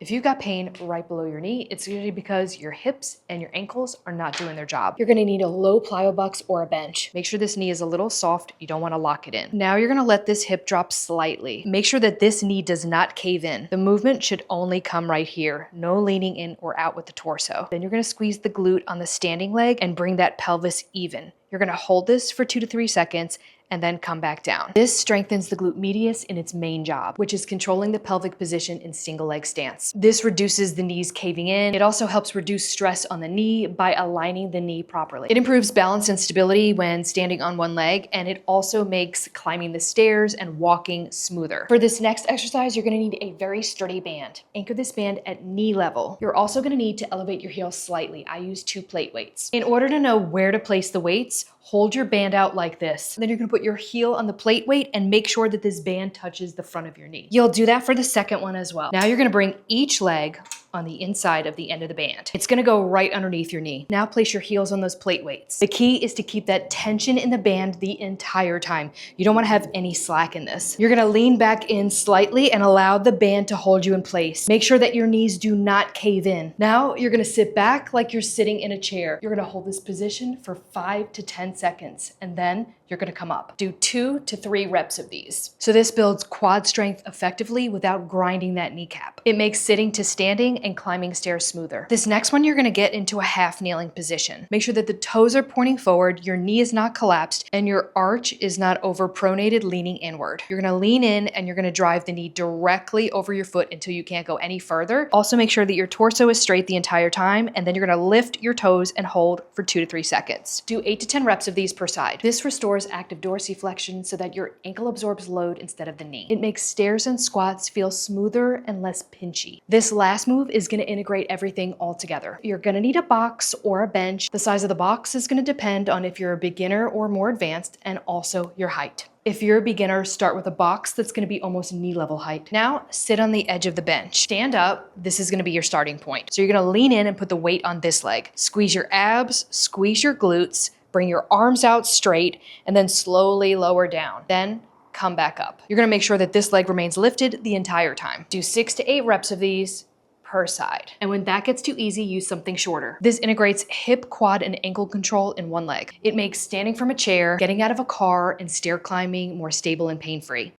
If you've got pain right below your knee, it's usually because your hips and your ankles are not doing their job. You're gonna need a low plyo box or a bench. Make sure this knee is a little soft. You don't wanna lock it in. Now you're gonna let this hip drop slightly. Make sure that this knee does not cave in. The movement should only come right here. No leaning in or out with the torso. Then you're gonna squeeze the glute on the standing leg and bring that pelvis even. You're gonna hold this for 2 to 3 seconds and then come back down. This strengthens the glute medius in its main job, which is controlling the pelvic position in single leg stance. This reduces the knees caving in. It also helps reduce stress on the knee by aligning the knee properly. It improves balance and stability when standing on one leg, and it also makes climbing the stairs and walking smoother. For this next exercise, you're gonna need a very sturdy band. Anchor this band at knee level. You're also gonna need to elevate your heel slightly. I use 2 plate weights. In order to know where to place the weights, hold your band out like this. Then you're gonna put your heel on the plate weight and make sure that this band touches the front of your knee. You'll do that for the second one as well. Now you're gonna bring each leg on the inside of the end of the band. It's gonna go right underneath your knee. Now place your heels on those plate weights. The key is to keep that tension in the band the entire time. You don't wanna have any slack in this. You're gonna lean back in slightly and allow the band to hold you in place. Make sure that your knees do not cave in. Now you're gonna sit back like you're sitting in a chair. You're gonna hold this position for 5 to 10 seconds, and then you're gonna come up. Do 2 to 3 reps of these. So this builds quad strength effectively without grinding that kneecap. It makes sitting to standing and climbing stairs smoother. This next one, you're gonna get into a half kneeling position. Make sure that the toes are pointing forward, your knee is not collapsed, and your arch is not over pronated, leaning inward. You're gonna lean in and you're gonna drive the knee directly over your foot until you can't go any further. Also make sure that your torso is straight the entire time, and then you're gonna lift your toes and hold for 2 to 3 seconds. Do 8 to 10 reps of these per side. This restores active dorsiflexion so that your ankle absorbs load instead of the knee. It makes stairs and squats feel smoother and less pinchy. This last move is gonna integrate everything all together. You're gonna need a box or a bench. The size of the box is gonna depend on if you're a beginner or more advanced, and also your height. If you're a beginner, start with a box that's gonna be almost knee level height. Now, sit on the edge of the bench. Stand up, this is gonna be your starting point. So you're gonna lean in and put the weight on this leg. Squeeze your abs, squeeze your glutes, bring your arms out straight, and then slowly lower down. Then come back up. You're gonna make sure that this leg remains lifted the entire time. Do 6 to 8 reps of these per side. And when that gets too easy, use something shorter. This integrates hip, quad, and ankle control in one leg. It makes standing from a chair, getting out of a car, and stair climbing more stable and pain-free.